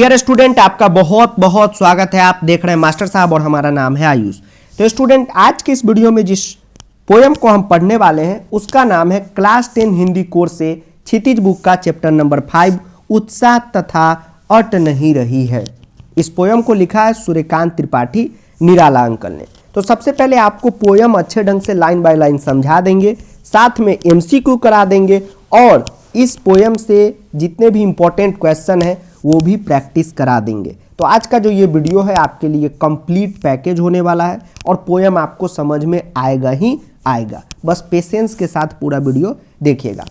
Dear student, आपका बहुत बहुत स्वागत है। आप देख रहे हैं मास्टर साहब और हमारा नाम है आयुष। तो स्टूडेंट, आज के इस वीडियो में जिस पोयम को हम पढ़ने वाले हैं उसका नाम है क्लास 10 हिंदी कोर्स से क्षितिज बुक का चैप्टर नंबर 5 उत्साह तथा अट नहीं रही है। इस पोयम को लिखा है सूर्यकांत त्रिपाठी निराला अंकल ने। तो सबसे पहले आपको पोयम अच्छे ढंग से लाइन बाय लाइन समझा देंगे, साथ में MCQ करा देंगे और इस पोयम से जितने भी इंपॉर्टेंट क्वेश्चन है वो भी प्रैक्टिस करा देंगे। तो आज का जो ये वीडियो है आपके लिए कंप्लीट पैकेज होने वाला है और पोयम आपको समझ में आएगा ही आएगा। बस पेशेंस के साथ पूरा वीडियो देखिएगा।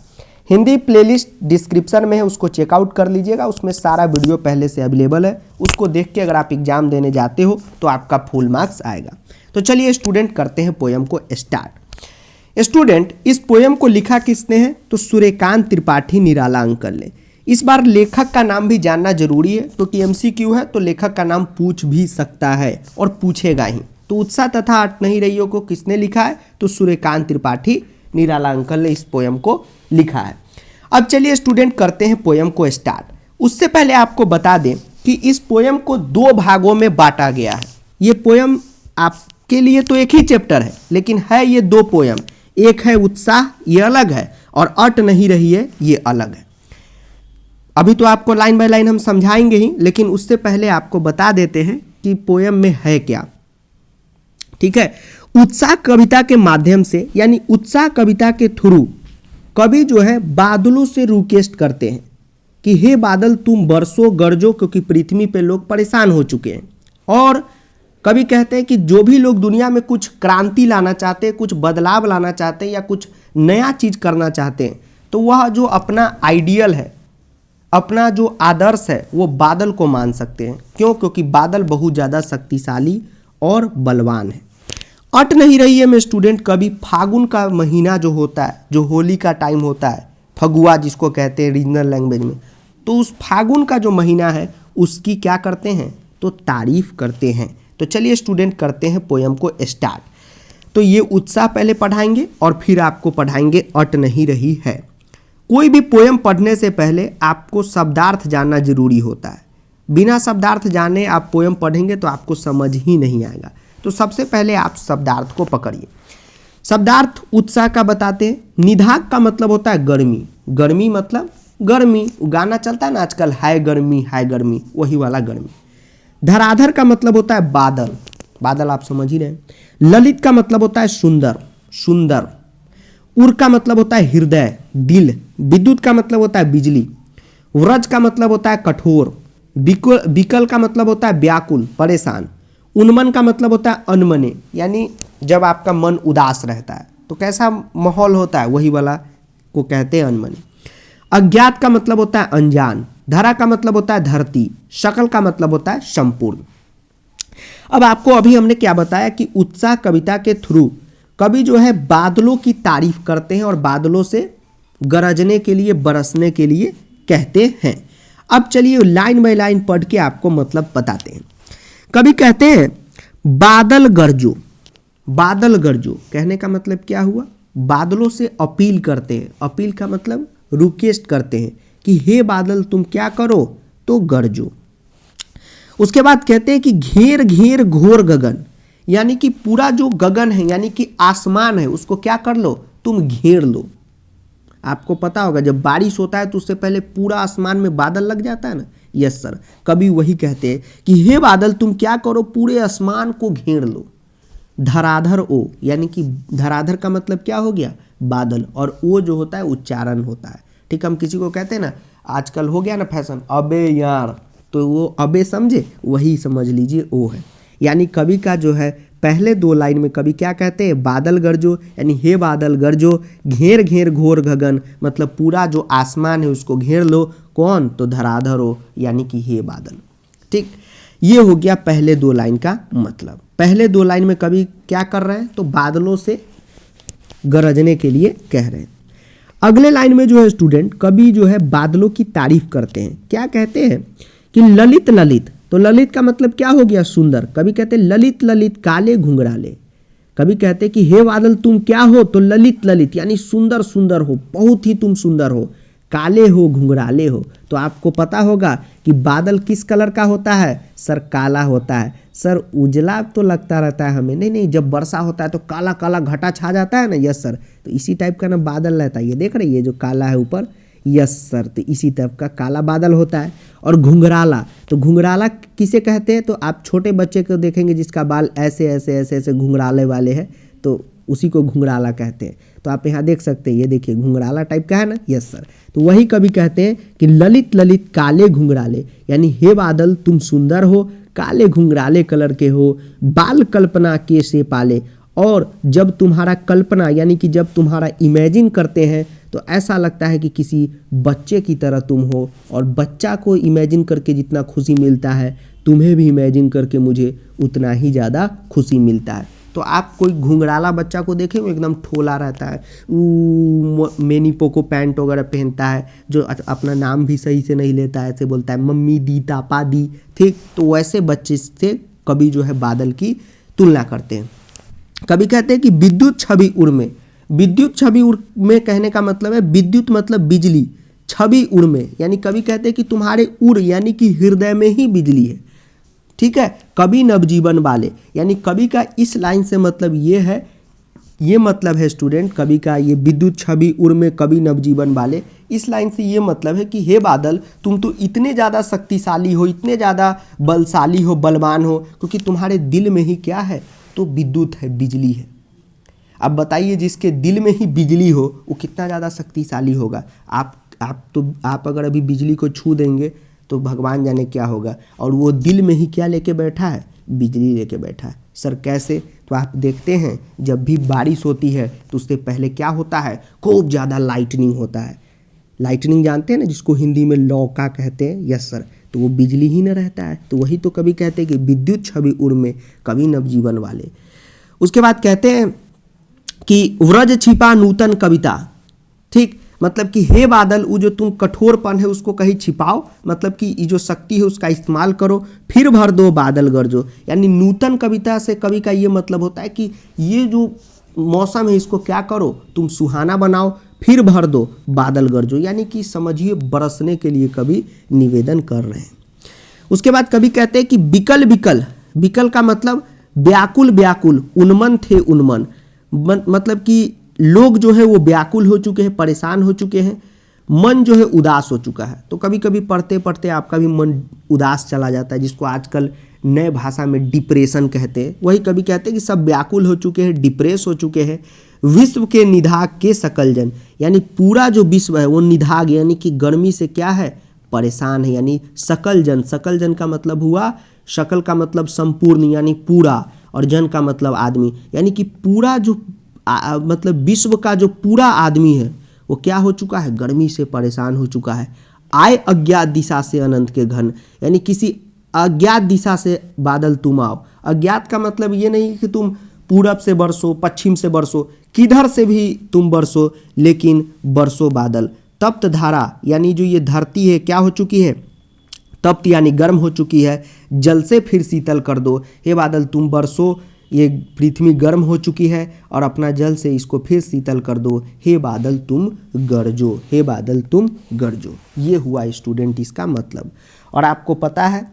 हिंदी प्लेलिस्ट डिस्क्रिप्शन में है, उसको चेकआउट कर लीजिएगा। उसमें सारा वीडियो पहले से अवेलेबल है। उसको देख के अगर आप एग्जाम देने जाते हो तो आपका फुल मार्क्स आएगा। तो चलिए स्टूडेंट, करते हैं पोयम को स्टार्ट। स्टूडेंट, इस पोयम को लिखा किसने है? तो सूर्यकांत त्रिपाठी निराला अंकल ने। इस बार लेखक का नाम भी जानना जरूरी है क्योंकि MCQ है, तो लेखक का नाम पूछ भी सकता है और पूछेगा ही। तो उत्साह तथा अट नहीं रही को किसने लिखा है? तो सूर्यकांत त्रिपाठी निराला अंकल ने इस पोयम को लिखा है। अब चलिए स्टूडेंट, करते हैं पोयम को स्टार्ट। उससे पहले आपको बता दें कि इस पोयम को 2 भागों में बांटा गया है। ये पोयम आपके लिए तो एक ही चैप्टर है, लेकिन है ये 2 पोयम। एक है उत्साह, ये अलग है, और अट नहीं रही है, ये अलग है। अभी तो आपको लाइन बाय लाइन हम समझाएंगे ही, लेकिन उससे पहले आपको बता देते हैं कि पोयम में है क्या। ठीक है, उत्साह कविता के माध्यम से, यानी उत्साह कविता के थ्रू कवि जो है बादलों से रिक्वेस्ट करते हैं कि हे बादल तुम बरसो गरजो, क्योंकि पृथ्वी पे लोग परेशान हो चुके हैं। और कवि कहते हैं कि जो भी लोग दुनिया में कुछ क्रांति लाना चाहते हैं, कुछ बदलाव लाना चाहते हैं या कुछ नया चीज करना चाहते हैं, तो वह जो अपना आइडियल है, अपना जो आदर्श है, वो बादल को मान सकते हैं। क्यों? क्योंकि बादल बहुत ज़्यादा शक्तिशाली और बलवान है। अट नहीं रही है में स्टूडेंट, कभी फागुन का महीना जो होता है, जो होली का टाइम होता है, फगुआ जिसको कहते हैं रीजनल लैंग्वेज में, तो उस फागुन का जो महीना है उसकी क्या करते हैं? तो तारीफ करते हैं। तो चलिए स्टूडेंट, करते हैं पोयम को स्टार्ट। तो ये उत्साह पहले पढ़ाएंगे और फिर आपको पढ़ाएंगे अट नहीं रही है। कोई भी पोयम पढ़ने से पहले आपको शब्दार्थ जानना जरूरी होता है। बिना शब्दार्थ जाने आप पोयम पढ़ेंगे तो आपको समझ ही नहीं आएगा। तो सबसे पहले आप शब्दार्थ को पकड़िए। शब्दार्थ उत्साह का बताते हैं। निधाग का मतलब होता है गर्मी। गर्मी मतलब गर्मी, गाना चलता है ना आजकल, हाय गर्मी, वही वाला गर्मी। धराधर का मतलब होता है बादल, बादल आप समझ ही रहे हैं। ललित का मतलब होता है सुंदर। उर का मतलब होता है हृदय, दिल। विद्युत का मतलब होता है बिजली। व्रज का मतलब होता है कठोर। विकल का मतलब होता है व्याकुल, परेशान। उन्मन का मतलब होता है अनमने, यानी जब आपका मन उदास रहता है तो कैसा माहौल होता है, वही वाला को कहते हैं अनमने। अज्ञात का मतलब होता है अनजान। धरा का मतलब होता है धरती। शकल का मतलब होता है संपूर्ण। अब आपको अभी हमने क्या बताया कि उत्साह कविता के थ्रू कवि जो है बादलों की तारीफ करते हैं और बादलों से गरजने के लिए, बरसने के लिए कहते हैं। अब चलिए लाइन बाय लाइन पढ़ के आपको मतलब बताते हैं। कवि कहते हैं बादल गरजो। बादल गरजो कहने का मतलब क्या हुआ? बादलों से अपील करते हैं। अपील का मतलब रिक्वेस्ट करते हैं कि हे बादल तुम क्या करो? तो गरजो। उसके बाद कहते हैं कि घेर घेर घोर गगन, यानी कि पूरा जो गगन है, यानी कि आसमान है, उसको क्या कर लो? तुम घेर लो। आपको पता होगा जब बारिश होता है तो उससे पहले पूरा आसमान में बादल लग जाता है ना। यस सर, कभी वही कहते हैं कि हे बादल तुम क्या करो? पूरे आसमान को घेर लो। धराधर ओ, यानी कि धराधर का मतलब क्या हो गया? बादल, और ओ जो होता है उच्चारण होता है। ठीक, हम किसी को कहते हैं ना, आजकल हो गया ना फैशन, अबे यार, तो वो अबे समझे, वही समझ लीजिए ओ है। यानी कवि का जो है पहले 2 लाइन में कवि क्या कहते हैं? बादल गरजो, यानी हे बादल गरजो। घेर घेर घोर गगन, मतलब पूरा जो आसमान है उसको घेर लो। कौन? तो धराधर हो, यानी कि हे बादल। ठीक, ये हो गया पहले 2 लाइन का मतलब। पहले 2 लाइन में कवि क्या कर रहे हैं? तो बादलों से गरजने के लिए कह रहे हैं। अगले लाइन में जो है स्टूडेंट, कवि जो है बादलों की तारीफ करते हैं। क्या कहते हैं कि ललित ललित, तो ललित का मतलब क्या हो गया? सुंदर। कवि कहते हैं ललित ललित काले घुंघराले। कवि कहते हैं कि हे बादल तुम क्या हो? तो ललित ललित, यानी सुंदर सुंदर हो, बहुत ही तुम सुंदर हो। काले हो घुंघराले हो। तो आपको पता होगा कि बादल किस कलर का होता है सर, काला होता है। सर उजला तो लगता रहता है हमें, नहीं नहीं, जब वर्षा होता है तो काला काला घटा छा जाता है ना, यस सर, तो इसी टाइप का ना बादल रहता है। ये देख रहे हैं, ये जो काला है ऊपर, यस सर, तो इसी टाइप का काला बादल होता है। और घुंघराला, तो घुंघराला किसे कहते हैं, तो आप छोटे बच्चे को देखेंगे जिसका बाल ऐसे ऐसे ऐसे ऐसे घुंघराले वाले हैं, तो उसी को घुंघराला कहते हैं। तो आप यहाँ देख सकते हैं, ये देखिए घुंघराला टाइप का है ना, यस सर। तो वही कवि कहते हैं कि ललित ललित काले घुंघराले, यानी हे बादल तुम सुंदर हो, काले घुंघराले कलर के हो, बाल कल्पना के से पाले। और जब तुम्हारा कल्पना यानी कि जब तुम्हारा इमेजिन करते हैं तो ऐसा लगता है कि किसी बच्चे की तरह तुम हो, और बच्चा को इमेजिन करके जितना खुशी मिलता है तुम्हें भी इमेजिन करके मुझे उतना ही ज़्यादा खुशी मिलता है। तो आप कोई घुंघराला बच्चा को देखें, वो एकदम ठोला रहता है, मेनी पोको पैंट वगैरह पहनता है, जो अपना नाम भी सही से नहीं लेता है, ऐसे बोलता है मम्मी दी पापा दी, ठीक। तो वैसे बच्चे से कवि जो है बादल की तुलना करते हैं। कवि कहते हैं कि विद्युत छवि उड़ में, विद्युत छवि उड़ में कहने का मतलब है विद्युत मतलब बिजली, छवि उड़ में यानी कवि कहते हैं कि तुम्हारे उड़ यानी कि हृदय में ही बिजली है, ठीक है। कवि नवजीवन वाले, यानी कवि का इस लाइन से मतलब ये है, ये मतलब है स्टूडेंट कवि का, ये विद्युत छवि उड़ में कवि नवजीवन वाले, इस लाइन से ये मतलब है कि हे बादल तुम तो इतने ज़्यादा शक्तिशाली हो, इतने ज़्यादा बलशाली हो, बलवान हो, क्योंकि तुम्हारे दिल में ही क्या है, तो विद्युत है, बिजली है। अब बताइए जिसके दिल में ही बिजली हो वो कितना ज़्यादा शक्तिशाली होगा। आप अगर अभी बिजली को छू देंगे तो भगवान जाने क्या होगा, और वो दिल में ही क्या लेके बैठा है, बिजली लेके बैठा है। सर कैसे, तो आप देखते हैं जब भी बारिश होती है तो उससे पहले क्या होता है, खूब ज़्यादा लाइटनिंग होता है। लाइटनिंग जानते हैं ना, जिसको हिंदी में लौका कहते हैं, यस सर, तो वो बिजली ही न रहता है। तो वही तो कवि कहते हैं कि विद्युत छवि उड़ में कवि नवजीवन वाले। उसके बाद कहते हैं कि व्रज छिपा नूतन कविता, ठीक, मतलब कि हे बादल वो जो तुम कठोरपन है उसको कहीं छिपाओ, मतलब कि ये जो शक्ति है उसका इस्तेमाल करो, फिर भर दो बादल गरजो। यानी नूतन कविता से कवि का ये मतलब होता है कि ये जो मौसम है इसको क्या करो, तुम सुहाना बनाओ, फिर भर दो बादल गरजो, यानी कि समझिए बरसने के लिए कवि निवेदन कर रहे हैं। उसके बाद कवि कहते हैं कि बिकल बिकल, बिकल का मतलब व्याकुल व्याकुल, उन्मन थे उन्मन, मतलब कि लोग जो है वो व्याकुल हो चुके हैं, परेशान हो चुके हैं, मन जो है उदास हो चुका है। तो कभी कभी पढ़ते पढ़ते आपका भी मन उदास चला जाता है, जिसको आजकल नए भाषा में डिप्रेशन कहते हैं। वही कभी कहते हैं कि सब व्याकुल हो चुके हैं, डिप्रेस हो चुके हैं। विश्व के निधाग के सकल जन, यानी पूरा जो विश्व है वो निधाग यानी कि गर्मी से क्या है, परेशान है। यानी सकल जन, सकल जन का मतलब हुआ, शकल का मतलब संपूर्ण यानी पूरा, और जन का मतलब आदमी, यानी कि पूरा जो मतलब विश्व का जो पूरा आदमी है वो क्या हो चुका है, गर्मी से परेशान हो चुका है। आए अज्ञात दिशा से अनंत के घन, यानी किसी अज्ञात दिशा से बादल तुम आओ। अज्ञात का मतलब ये नहीं कि तुम पूरब से बरसो, पश्चिम से बरसो, किधर से भी तुम बरसो, लेकिन बरसो बादल। तप्त धारा, यानी जो ये धरती है क्या हो चुकी है, तप्त यानी गर्म हो चुकी है, जल से फिर शीतल कर दो। हे बादल तुम बरसो, ये पृथ्वी गर्म हो चुकी है और अपना जल से इसको फिर शीतल कर दो। हे बादल तुम गरजो, हे बादल तुम गरजो। ये हुआ स्टूडेंट इसका मतलब। और आपको पता है,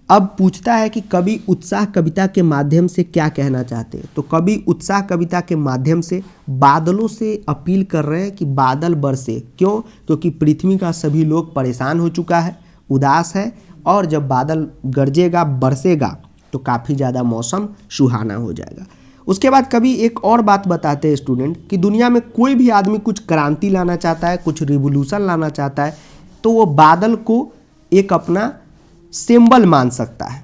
अब पूछता है कि कवि उत्साह कविता के माध्यम से क्या कहना चाहते हैं। तो कवि उत्साह कविता के माध्यम से बादलों से अपील कर रहे हैं कि बादल बरसे। क्यों, क्योंकि पृथ्वी का सभी लोग परेशान हो चुका है, उदास है, और जब बादल गरजेगा, बरसेगा तो काफ़ी ज़्यादा मौसम सुहाना हो जाएगा। उसके बाद कभी एक और बात बताते हैं स्टूडेंट कि दुनिया में कोई भी आदमी कुछ क्रांति लाना चाहता है, कुछ रिवोल्यूशन लाना चाहता है, तो वो बादल को एक अपना सिंबल मान सकता है,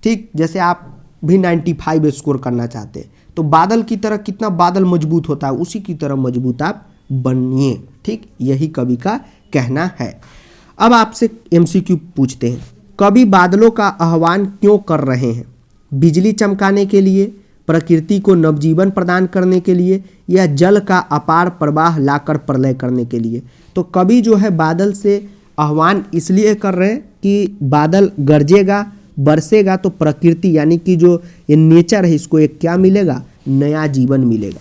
ठीक। जैसे आप भी 95 स्कोर करना चाहते हैं तो बादल की तरह, कितना बादल मजबूत होता है उसी की तरह मजबूत आप बनिए, ठीक। यही कवि का कहना है। अब आपसे MCQ पूछते हैं, कवि बादलों का आह्वान क्यों कर रहे हैं? बिजली चमकाने के लिए, प्रकृति को नवजीवन प्रदान करने के लिए, या जल का अपार प्रवाह लाकर प्रलय करने के लिए? तो कवि जो है बादल से आह्वान इसलिए कर रहे हैं कि बादल गरजेगा, बरसेगा तो प्रकृति यानी कि जो ये नेचर है इसको एक क्या मिलेगा, नया जीवन मिलेगा।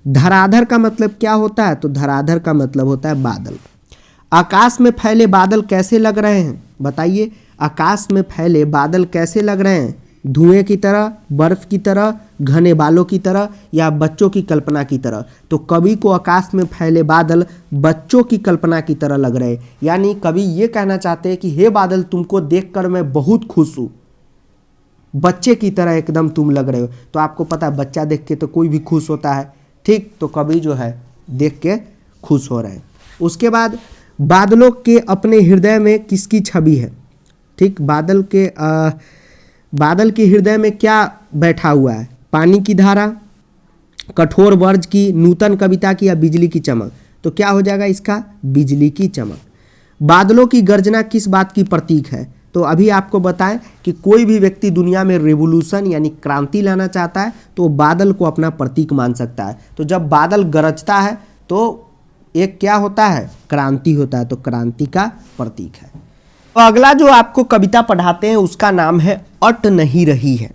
धराधर का मतलब क्या होता है? तो धराधर का मतलब होता है बादल। आकाश में फैले बादल कैसे लग रहे हैं? बताइए, आकाश में फैले बादल कैसे लग रहे हैं? धुएं की तरह, बर्फ की तरह, घने बालों की तरह, या बच्चों की कल्पना की तरह? तो कवि को आकाश में फैले बादल बच्चों की कल्पना की तरह लग रहे, यानी कवि ये कहना चाहते हैं कि हे बादल, तुमको देखकर मैं बहुत खुश हूँ, बच्चे की तरह एकदम तुम लग रहे हो। तो आपको पता है बच्चा देख के तो कोई भी खुश होता है, ठीक? तो कवि जो है देख के खुश हो रहे हैं। उसके बाद बादलों के अपने हृदय में किसकी छवि है? ठीक, बादल के हृदय में क्या बैठा हुआ है? पानी की धारा, कठोर वर्ज की, नूतन कविता की, या बिजली की चमक? तो क्या हो जाएगा इसका? बिजली की चमक। बादलों की गर्जना किस बात की प्रतीक है? तो अभी आपको बताएं कि कोई भी व्यक्ति दुनिया में रेवोल्यूशन यानी क्रांति लाना चाहता है तो बादल को अपना प्रतीक मान सकता है। तो जब बादल गरजता है तो एक क्या होता है? क्रांति होता है, तो क्रांति का प्रतीक है। तो अगला जो आपको कविता पढ़ाते हैं उसका नाम है अट नहीं रही है।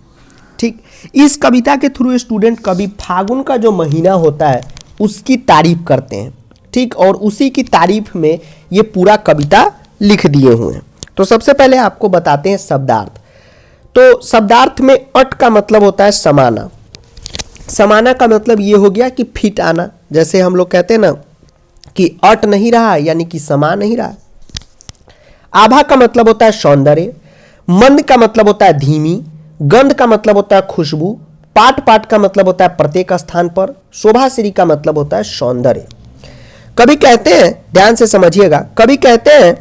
ठीक, इस कविता के थ्रू स्टूडेंट कवि फागुन का जो महीना होता है उसकी तारीफ करते हैं। ठीक, और उसी की तारीफ में ये पूरा कविता लिख दिए हुए हैं। तो सबसे पहले आपको बताते हैं शब्दार्थ। तो शब्दार्थ में अट का मतलब होता है समाना। समाना का मतलब ये हो गया कि फिट आना। जैसे हम लोग कहते हैं ना कि अट नहीं रहा, यानी कि समा नहीं रहा। आभा का मतलब होता है सौंदर्य। मंद का मतलब होता है धीमी। गंध का मतलब होता है खुशबू। पाट पाट का मतलब होता है प्रत्येक स्थान पर। शोभाश्री का मतलब होता है सौंदर्य। कवि कहते हैं, ध्यान से समझिएगा, कवि कहते हैं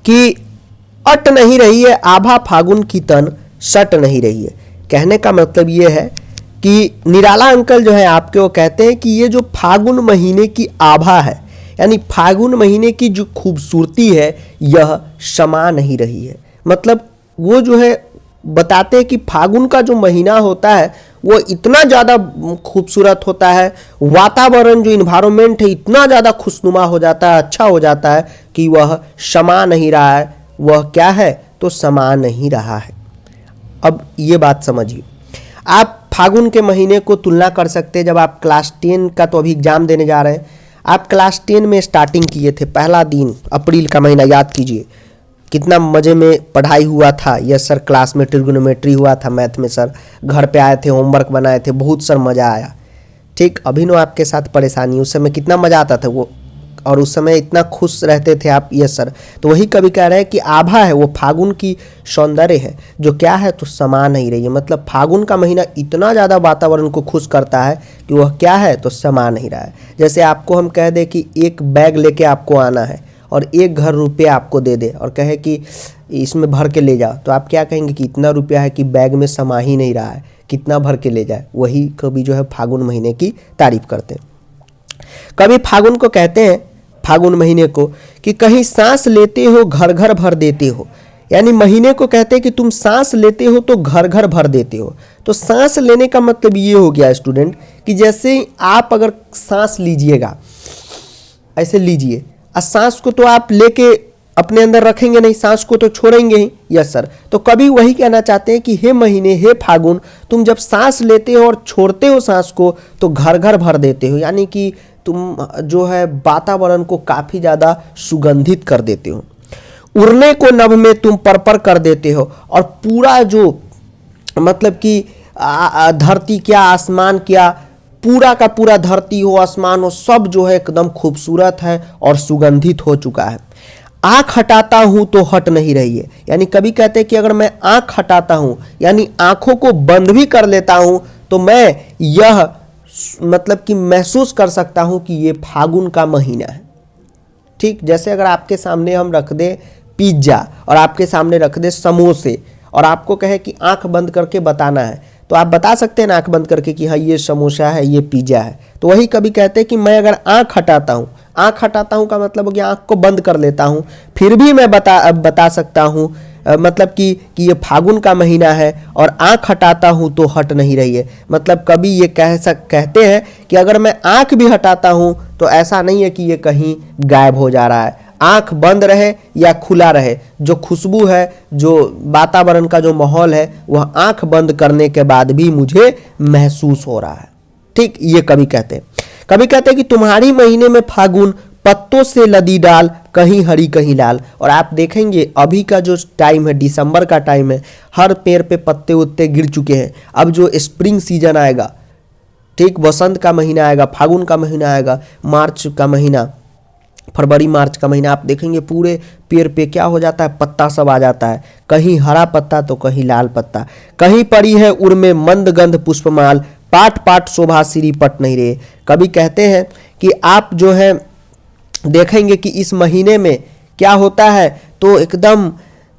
कि अट नहीं रही है आभा फागुन की तन सट नहीं रही है। कहने का मतलब ये है कि निराला अंकल जो है आपके वो कहते हैं कि ये जो फागुन महीने की आभा है, यानी फागुन महीने की जो खूबसूरती है यह समा नहीं रही है। मतलब वो जो है बताते हैं कि फागुन का जो महीना होता है वो इतना ज़्यादा खूबसूरत होता है, वातावरण जो इन्वायरमेंट है इतना ज़्यादा खुशनुमा हो जाता है, अच्छा हो जाता है कि वह समा नहीं रहा है। वह क्या है? तो समा नहीं रहा है। अब ये बात समझिए, आप फागुन के महीने को तुलना कर सकते हैं। जब आप क्लास 10 का तो अभी एग्जाम देने जा रहे हैं, आप क्लास 10 में स्टार्टिंग किए थे, पहला दिन अप्रैल का महीना, याद कीजिए कितना मज़े में पढ़ाई हुआ था। यस सर, क्लास में ट्रिग्नोमेट्री हुआ था, मैथ में सर घर पे आए थे, होमवर्क बनाए थे, बहुत सर मज़ा आया। ठीक, अभिनव आपके साथ परेशानी, उस समय कितना मज़ा आता था वो, और उस समय इतना खुश रहते थे आप। यस सर, तो वही कवि कह रहे हैं कि आभा है वो फागुन की सौंदर्य है जो क्या है? तो समा नहीं रही है। मतलब फागुन का महीना इतना ज़्यादा वातावरण को खुश करता है कि वह क्या है? तो समा नहीं रहा है। जैसे आपको हम कह दें कि एक बैग लेके आपको आना है और एक घर रुपये आपको दे दे और कहे कि इसमें भर के ले जाओ, तो आप क्या कहेंगे कि इतना रुपया है कि बैग में समा ही नहीं रहा है, कितना भर के ले जाए। वही कवि जो है फागुन महीने की तारीफ करते हैं। कवि फागुन को कहते हैं, फागुन महीने को, कि कहीं सांस लेते हो घर घर भर देते हो। यानी महीने को कहते हैं कि तुम सांस लेते हो तो घर घर भर देते हो। तो सांस लेने का मतलब ये हो गया स्टूडेंट कि जैसे आप अगर सांस लीजिएगा, ऐसे लीजिए, और सांस को तो आप लेके अपने अंदर रखेंगे नहीं, सांस को तो छोड़ेंगे ही। यस सर, तो कभी वही कहना चाहते हैं कि हे महीने, हे फागुन, तुम जब सांस लेते हो और छोड़ते हो सांस को तो घर घर भर देते हो। यानी कि तुम जो है वातावरण को काफ़ी ज़्यादा सुगंधित कर देते हो। उड़ने को नभ में तुम पर कर देते हो, और पूरा जो मतलब कि धरती क्या आसमान क्या, पूरा का पूरा धरती हो आसमान हो सब जो है एकदम खूबसूरत है और सुगंधित हो चुका है। आँख हटाता हूँ तो हट नहीं रही है। यानी कभी कहते हैं कि अगर मैं आँख हटाता हूँ यानी आँखों को बंद भी कर लेता हूँ तो मैं यह मतलब कि महसूस कर सकता हूँ कि ये फागुन का महीना है। ठीक, जैसे अगर आपके सामने हम रख दें पिज्ज़ा और आपके सामने रख दें समोसे और आपको कहे कि आंख बंद करके बताना है, तो आप बता सकते हैं ना आंख बंद करके कि हाँ ये समोसा है, ये पिज्ज़ा है। तो वही कभी कहते हैं कि मैं अगर आंख हटाता हूँ, आंख हटाता हूँ का मतलब हो गया आंख को बंद कर लेता हूँ, फिर भी मैं बता सकता हूँ मतलब कि ये फागुन का महीना है, और आंख हटाता हूँ तो हट नहीं रही है। मतलब कभी ये कहते हैं कि अगर मैं आंख भी हटाता हूँ तो ऐसा नहीं है कि ये कहीं गायब हो जा रहा है। आंख बंद रहे या खुला रहे, जो खुशबू है, जो वातावरण का जो माहौल है, वह आंख बंद करने के बाद भी मुझे महसूस हो रहा है। ठीक, ये कभी कहते हैं कि तुम्हारी महीने में फागुन पत्तों से लदी डाल, कहीं हरी कहीं लाल। और आप देखेंगे अभी का जो टाइम है, दिसंबर का टाइम है, हर पेड़ पे पत्ते उत्ते गिर चुके हैं। अब जो स्प्रिंग सीजन आएगा, ठीक, वसंत का महीना आएगा, फागुन का महीना आएगा, मार्च का महीना, फरवरी मार्च का महीना, आप देखेंगे पूरे पेड़ पे क्या हो जाता है, पत्ता सब आ जाता है। कहीं हरा पत्ता तो कहीं लाल पत्ता। कहीं पड़ी है उर में मंद गंध पुष्पमाल, पाट पाट शोभा सिरी पट नहीं रहे। कभी कहते हैं कि आप जो है देखेंगे कि इस महीने में क्या होता है, तो एकदम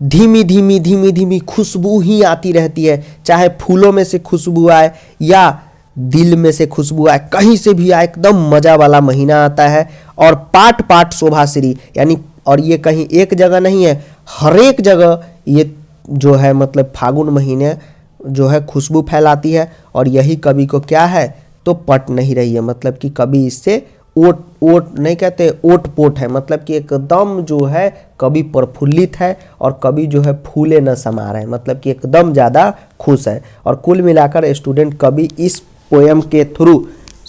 धीमी धीमी धीमी धीमी खुशबू ही आती रहती है। चाहे फूलों में से खुशबू आए या दिल में से खुशबू आए, कहीं से भी आए, एकदम मजा वाला महीना आता है। और पाट पाट शोभाश्री, यानी और ये कहीं एक जगह नहीं है, हर एक जगह ये जो है मतलब फागुन महीने जो है खुशबू फैलाती है। और यही कवि को क्या है, तो पट नहीं रही है, मतलब कि कवि इससे ओट ओट नहीं कहते, ओट पोट है, मतलब कि एकदम जो है कवि प्रफुल्लित है और कवि जो है फूले न समा रहे हैं, मतलब कि एकदम ज़्यादा खुश है। और कुल मिलाकर स्टूडेंट कवि इस पोयम के थ्रू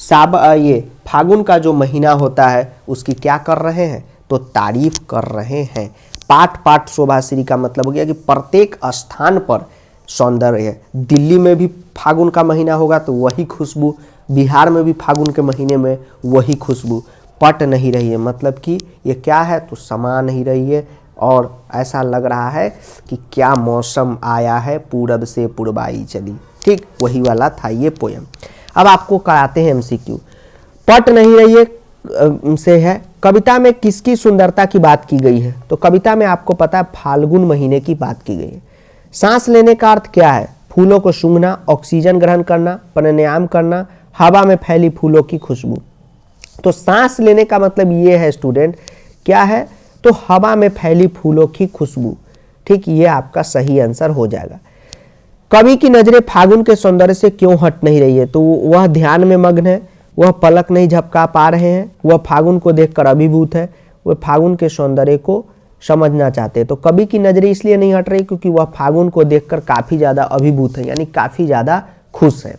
ये फागुन का जो महीना होता है उसकी क्या कर रहे हैं, तो तारीफ कर रहे हैं। पाट पाट शोभाश्री का मतलब हो गया कि प्रत्येक स्थान पर सौंदर्य है। दिल्ली में भी फागुन का महीना होगा तो वही खुशबू, बिहार में भी फागुन के महीने में वही खुशबू। पट नहीं रही है, मतलब कि ये क्या है, तो समा नहीं रही है। और ऐसा लग रहा है कि क्या मौसम आया है, पूरब से पूर्वाई चली, ठीक, वही वाला था ये पोयम। अब आपको कराते हैं एमसीक्यू। पट नहीं रही है से है, कविता में किसकी सुंदरता की बात की गई है, तो कविता में आपको पता है फाल्गुन महीने की बात की गई है। सांस लेने का अर्थ क्या है, फूलों को सूंघना, ऑक्सीजन ग्रहण करना, प्राणायाम करना, हवा में फैली फूलों की खुशबू। तो सांस लेने का मतलब ये है स्टूडेंट, क्या है, तो हवा में फैली फूलों की खुशबू, ठीक, ये आपका सही आंसर हो जाएगा। कवि की नजरें फागुन के सौंदर्य से क्यों हट नहीं रही है, तो वह ध्यान में मग्न है, वह पलक नहीं झपका पा रहे हैं, वह फागुन को देखकर अभिभूत है, वह फागुन के सौंदर्य को समझना चाहते हैं। तो कवि की नजरें इसलिए नहीं हट रही क्योंकि वह फागुन को देखकर काफी ज्यादा अभिभूत है, यानी काफी ज्यादा खुश है।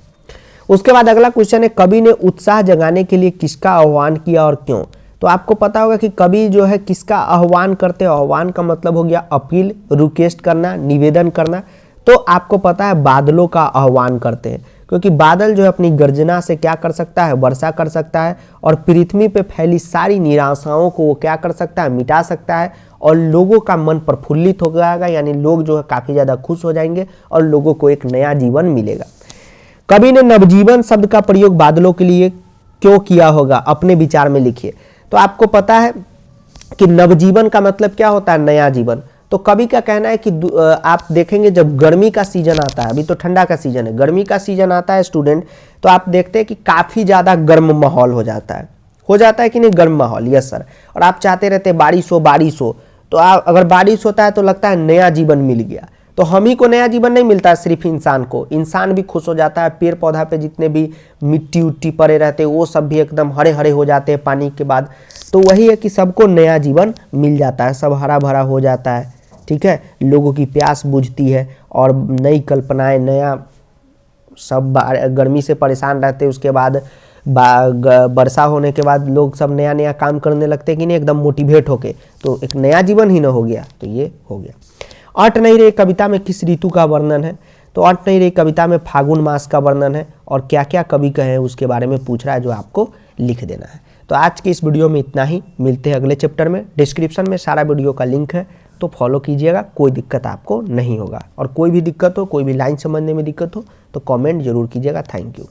उसके बाद अगला क्वेश्चन है, कवि ने उत्साह जगाने के लिए किसका आह्वान किया और क्यों। तो आपको पता होगा कि कवि जो है किसका आह्वान करते हैं, आह्वान का मतलब हो गया अपील, रिक्वेस्ट करना, निवेदन करना। तो आपको पता है बादलों का आह्वान करते हैं, क्योंकि बादल जो है अपनी गर्जना से क्या कर सकता है, वर्षा कर सकता है और पृथ्वी पे फैली सारी निराशाओं को वो क्या कर सकता है, मिटा सकता है और लोगों का मन प्रफुल्लित हो जाएगा, यानी लोग जो है काफ़ी ज़्यादा खुश हो जाएंगे और लोगों को एक नया जीवन मिलेगा। कवि ने नवजीवन शब्द का प्रयोग बादलों के लिए क्यों किया होगा, अपने विचार में लिखिए। तो आपको पता है कि नवजीवन का मतलब क्या होता है, नया जीवन। तो कवि का कहना है कि आप देखेंगे जब गर्मी का सीजन आता है, अभी तो ठंडा का सीजन है, गर्मी का सीजन आता है स्टूडेंट, तो आप देखते हैं कि काफ़ी ज़्यादा गर्म माहौल हो जाता है कि नहीं, गर्म माहौल, यस सर। और आप चाहते रहते बारिश हो, तो अगर बारिश होता है तो लगता है नया जीवन मिल गया। तो हम ही को नया जीवन नहीं मिलता, सिर्फ इंसान को, इंसान भी खुश हो जाता है। पेड़ पौधा पे जितने भी मिट्टी उट्टी पड़े रहते हैं वो सब भी एकदम हरे हरे हो जाते हैं पानी के बाद। तो वही है कि सबको नया जीवन मिल जाता है, सब हरा भरा हो जाता है, ठीक है, लोगों की प्यास बुझती है और नई कल्पनाएं, नया सब गर्मी से परेशान रहते हैं, उसके बाद वर्षा होने के बाद लोग सब नया नया काम करने लगते हैं कि नहीं, एकदम मोटिवेट होके, तो एक नया जीवन ही न हो गया, तो ये हो गया। अट नहीं रही कविता में किस ऋतु का वर्णन है, तो अट नहीं रही कविता में फागुन मास का वर्णन है और क्या क्या कवि कहे हैं उसके बारे में पूछ रहा है, जो आपको लिख देना है। तो आज की इस वीडियो में इतना ही, मिलते हैं अगले चैप्टर में। डिस्क्रिप्शन में सारा वीडियो का लिंक है, तो फॉलो कीजिएगा, कोई दिक्कत आपको नहीं होगा। और कोई भी दिक्कत हो, कोई भी लाइन समझने में दिक्कत हो तो कमेंट जरूर कीजिएगा। Thank you.